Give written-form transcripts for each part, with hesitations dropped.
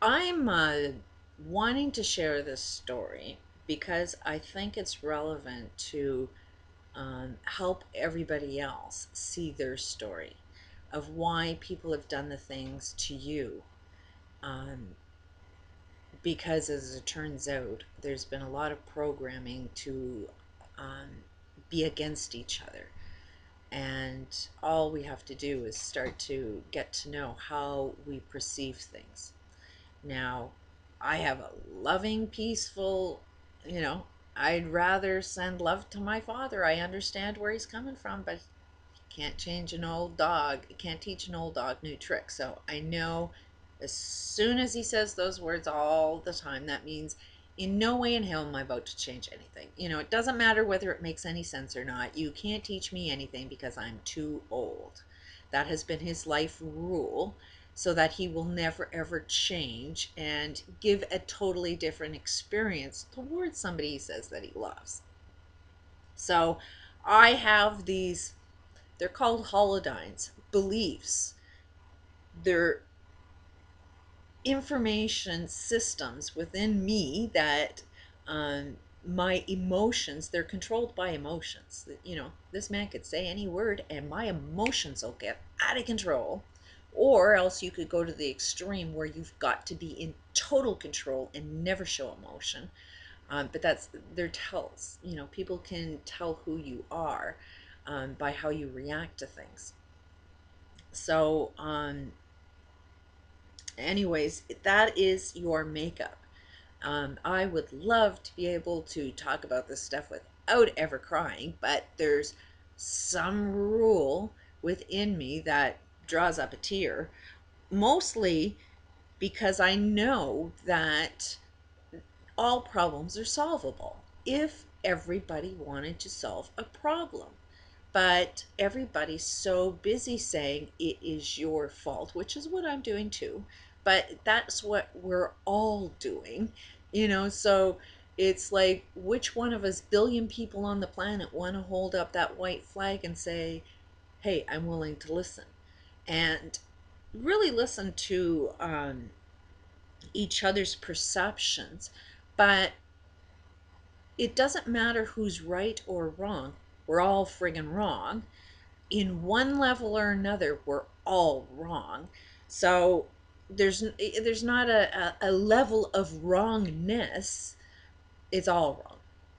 I'm wanting to share this story because I think it's relevant to help everybody else see their story of why people have done the things to you. Um, because, as it turns out, there's been a lot of programming to um, be against each other. And all we have to do is start to get to know how we perceive things. Now, I have a loving, peaceful, you know, I'd rather send love to my father. I understand where he's coming from, but you can't change an old dog. You can't teach an old dog new tricks. So I know as soon as he says those words all the time, that means in no way in hell am I about to change anything. You know, it doesn't matter whether it makes any sense or not. You can't teach me anything because I'm too old. That has been his life rule, so that he will never ever change and give a totally different experience towards somebody he says that he loves. So I have these, they're called holodynes, beliefs. They're information systems within me that my emotions, they're controlled by emotions. You know, this man could say any word and my emotions will get out of control. Or else you could go to the extreme where you've got to be in total control and never show emotion. But that's their tells. You know, people can tell who you are by how you react to things. So, anyways, that is your makeup. I would love to be able to talk about this stuff without ever crying, but there's some rule within me that draws up a tear, mostly because I know that all problems are solvable if everybody wanted to solve a problem. But everybody's so busy saying it is your fault, which is what I'm doing too. But that's what we're all doing, you know. So it's like, which one of us billion people on the planet want to hold up that white flag and say, hey, I'm willing to listen? And really listen to each other's perceptions. But it doesn't matter who's right or wrong. We're all friggin' wrong. In one level or another, we're all wrong. So there's not a level of wrongness. It's all wrong.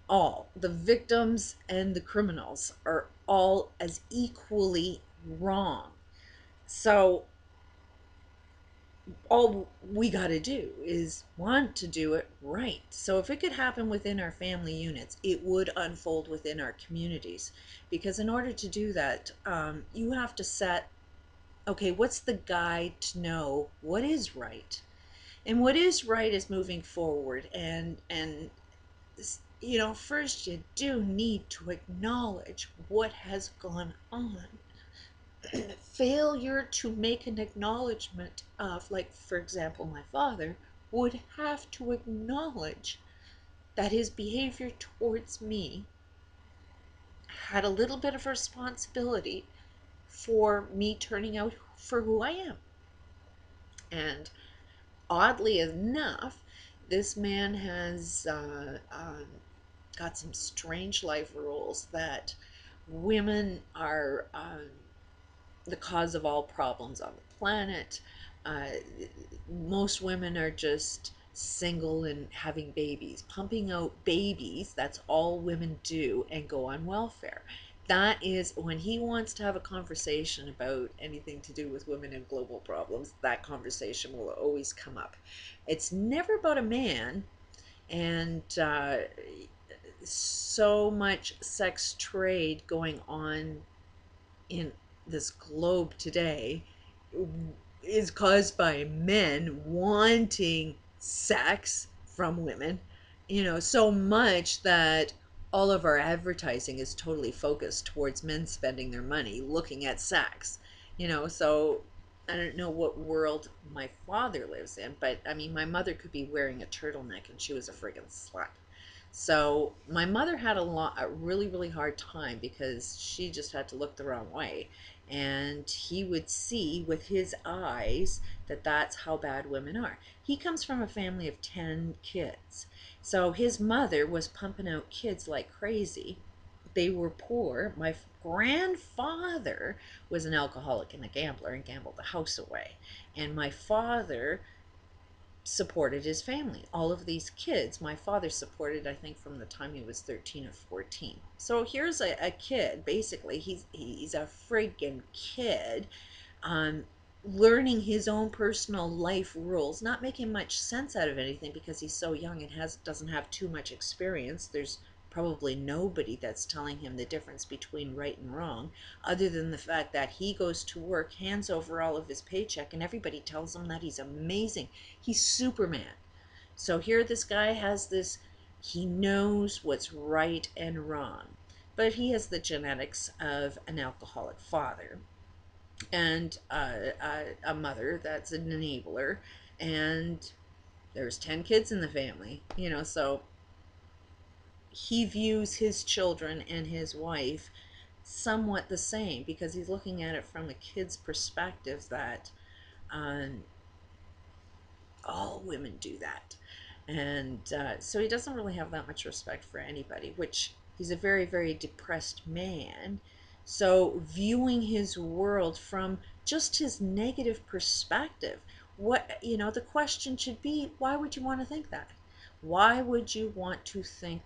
All the victims and the criminals are all as equally wrong. So all we got to do is want to do it right. So if it could happen within our family units, it would unfold within our communities. Because in order to do that, you have to set, okay, what's the guide to know what is right? And what is right is moving forward. And you know, first you do need to acknowledge what has gone on. Failure to make an acknowledgement of, like, for example, my father would have to acknowledge that his behavior towards me had a little bit of responsibility for me turning out for who I am. And oddly enough, this man has got some strange life rules that women are the cause of all problems on the planet. Uh, Most women are just single and having babies, pumping out babies. That's all women do, and go on welfare. That is when he wants to have a conversation about anything to do with women and global problems, that conversation will always come up. It's never about a man, and so much sex trade going on in this globe today is caused by men wanting sex from women, you know, so much that all of our advertising is totally focused towards men spending their money looking at sex, you know. So I don't know what world my father lives in, but I mean, my mother could be wearing a turtleneck and she was a friggin' slut. So my mother had a really, really hard time because she just had to look the wrong way. and he would see with his eyes that that's how bad women are. He comes from a family of 10 kids, so his mother was pumping out kids like crazy. They were poor. My grandfather was an alcoholic and a gambler and gambled the house away, and my father supported his family. All of these kids, my father supported, I think, from the time he was 13 or 14. So here's a kid, basically, he's a friggin' kid, um, learning his own personal life rules, not making much sense out of anything because he's so young and doesn't have too much experience. There's probably nobody that's telling him the difference between right and wrong, other than the fact that he goes to work, hands over all of his paycheck, and everybody tells him that he's amazing. He's Superman. So here this guy has this, he knows what's right and wrong, but he has the genetics of an alcoholic father and a mother that's an enabler, and there's 10 kids in the family, so he views his children and his wife somewhat the same because he's looking at it from a kid's perspective that um, all women do that. And so he doesn't really have that much respect for anybody, which he's a very, very depressed man. So viewing his world from just his negative perspective, the question should be, why would you want to think that? Why would you want to think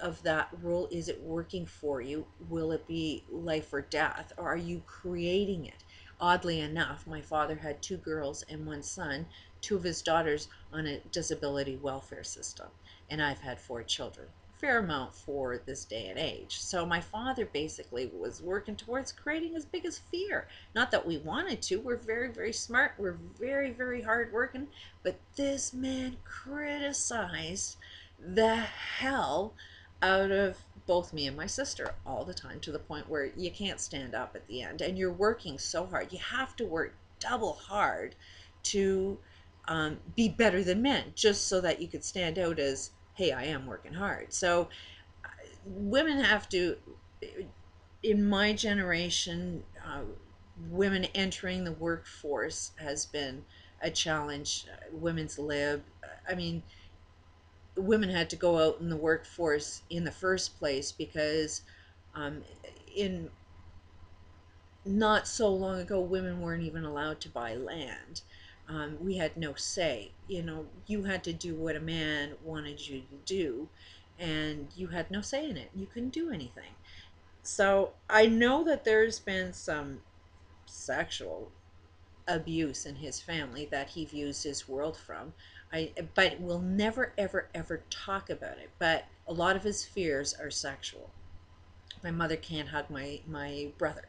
of that rule? Is it working for you? Will it be life or death? Or are you creating it? Oddly enough, my father had 2 girls and 1 son, 2 of his daughters on a disability welfare system, and I've had 4 children. Fair amount for this day and age. So my father basically was working towards creating his biggest fear. Not that we wanted to. We're very, very smart. We're very, very hardworking. But this man criticized the hell out of both me and my sister all the time, to the point where you can't stand up at the end, and you're working so hard. You have to work double hard to be better than men, just so that you could stand out as, hey, I am working hard. So women have to, in my generation, women entering the workforce has been a challenge. Women's lib, I mean, women had to go out in the workforce in the first place because in not so long ago, women weren't even allowed to buy land. We had no say. You had to do what a man wanted you to do, and you had no say in it. You couldn't do anything. So I know that there's been some sexual abuse in his family that he views his world from. But we'll never, ever, ever talk about it. But a lot of his fears are sexual. My mother can't hug my brother.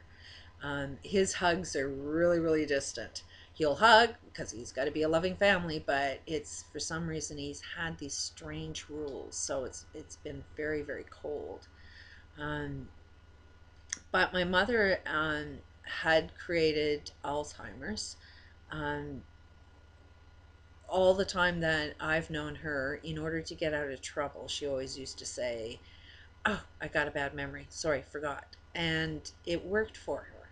His hugs are really, really distant. He'll hug because he's got to be a loving family, but it's, for some reason, he's had these strange rules, so it's been very, very cold. But my mother had created Alzheimer's. Um, all the time that I've known her, in order to get out of trouble, she always used to say, "Oh, I got a bad memory. Sorry, forgot." And it worked for her.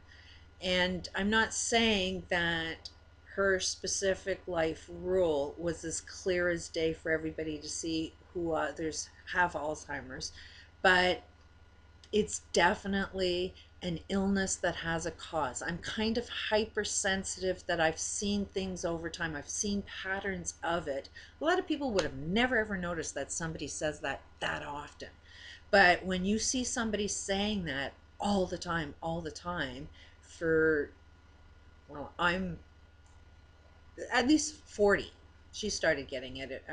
And I'm not saying that her specific life rule was as clear as day for everybody to see who others have Alzheimer's, but it's definitely an illness that has a cause. I'm kind of hypersensitive, that I've seen things over time. I've seen patterns of it. A lot of people would have never ever noticed that somebody says that often. But when you see somebody saying that all the time, for, well, I'm at least 40. She started getting it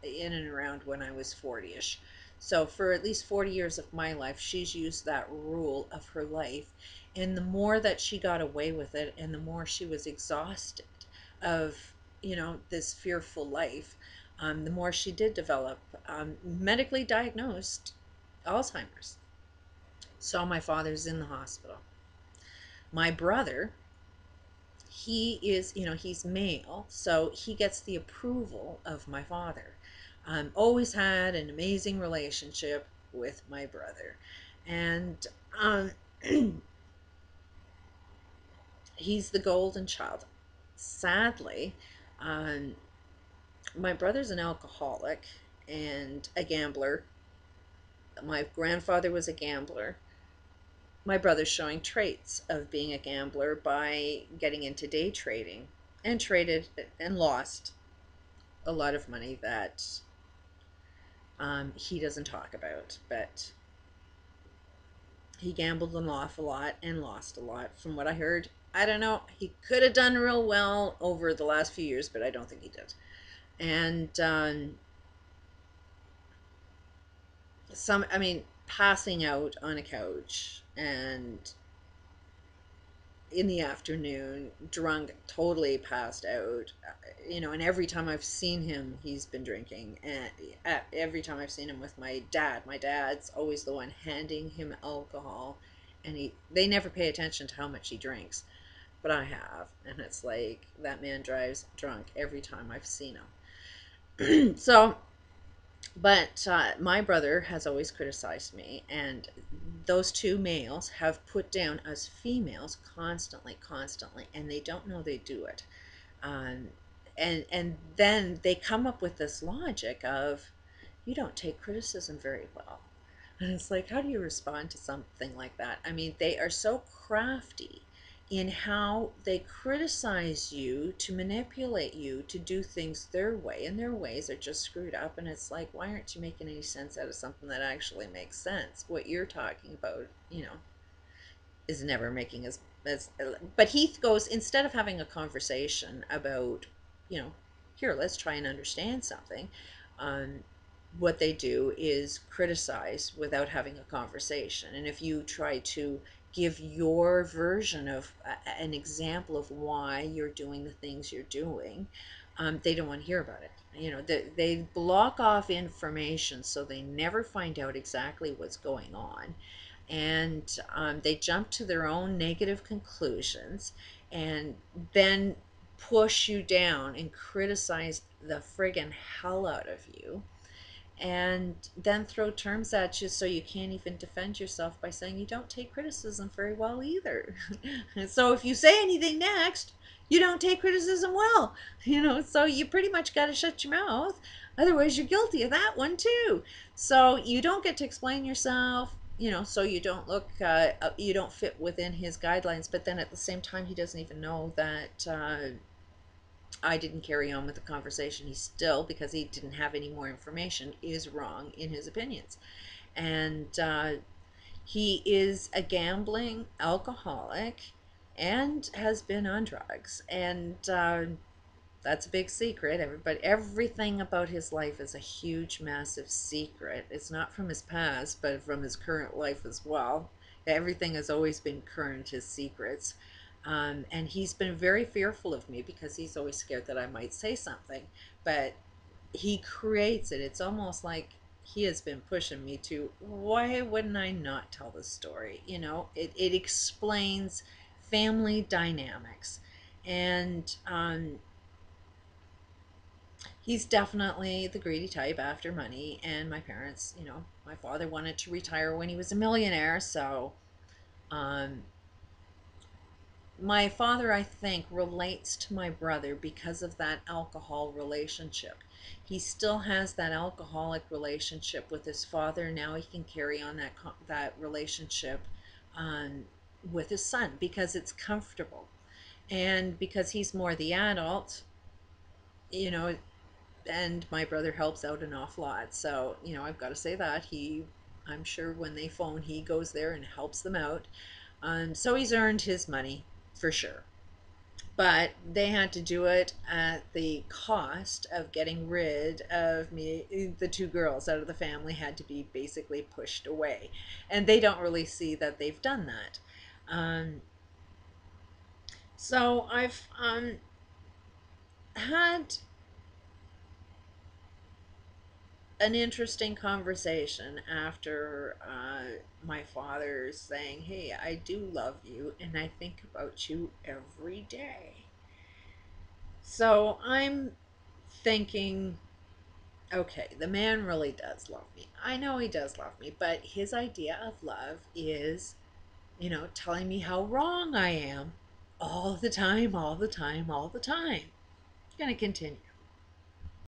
in and around when I was 40ish. So for at least 40 years of my life, she's used that rule of her life. And the more that she got away with it, and the more she was exhausted of, this fearful life, the more she did develop medically diagnosed Alzheimer's. So my father's in the hospital. My brother, he is, he's male, so he gets the approval of my father. Always had an amazing relationship with my brother. And He's the golden child. Sadly, um, my brother's an alcoholic and a gambler. My grandfather was a gambler. My brother's showing traits of being a gambler by getting into day trading and traded and lost a lot of money that he doesn't talk about. But he gambled an awful lot and lost a lot from what I heard. I don't know. He could have done real well over the last few years, but I don't think he did. And I mean, passing out on a couch and in the afternoon, drunk, totally passed out. And every time I've seen him, he's been drinking. And every time I've seen him with my dad's always the one handing him alcohol, and they never pay attention to how much he drinks, but I have, and it's like that man drives drunk every time I've seen him. So, but my brother has always criticized me, and those two males have put down us females constantly, constantly, and they don't know they do it. Um, and then they come up with this logic of, you don't take criticism very well. And it's like, how do you respond to something like that? I mean, they are so crafty in how they criticize you to manipulate you to do things their way, and their ways are just screwed up. And it's like, why aren't you making any sense out of something that actually makes sense? What you're talking about, is never making as but Heath goes, instead of having a conversation about, here, let's try and understand something, um, what they do is criticize without having a conversation. And if you try to give your version of an example of why you're doing the things you're doing, they don't want to hear about it. They block off information so they never find out exactly what's going on. And they jump to their own negative conclusions and then push you down and criticize the friggin' hell out of you, and then throw terms at you so you can't even defend yourself by saying you don't take criticism very well either. So if you say anything next, you don't take criticism well, so you pretty much got to shut your mouth. Otherwise, you're guilty of that one too. So you don't get to explain yourself, so you don't you don't fit within his guidelines. But then at the same time, he doesn't even know that I didn't carry on with the conversation. He still, because he didn't have any more information, is wrong in his opinions. And he is a gambling alcoholic and has been on drugs. And that's a big secret. Everything about his life is a huge, massive secret. It's not from his past, but from his current life as well. Everything has always been current, his secrets. And he's been very fearful of me because he's always scared that I might say something. But he creates it. It's almost like he has been pushing me to, why wouldn't I not tell the story? It explains family dynamics. And he's definitely the greedy type after money. And my parents, my father wanted to retire when he was a millionaire. So um, my father, I think, relates to my brother because of that alcohol relationship. He still has that alcoholic relationship with his father. Now he can carry on that relationship um, with his son because it's comfortable, and because he's more the adult, you know. And my brother helps out an awful lot. So I've got to say that I'm sure when they phone, he goes there and helps them out. So he's earned his money for sure. But they had to do it at the cost of getting rid of me. The two girls out of the family had to be basically pushed away. And they don't really see that they've done that. Um, so I've had an interesting conversation after my father saying, "Hey, I do love you and I think about you every day." So I'm thinking, okay, the man really does love me. I know he does love me, but his idea of love is, telling me how wrong I am all the time, all the time, all the time. I'm going to continue.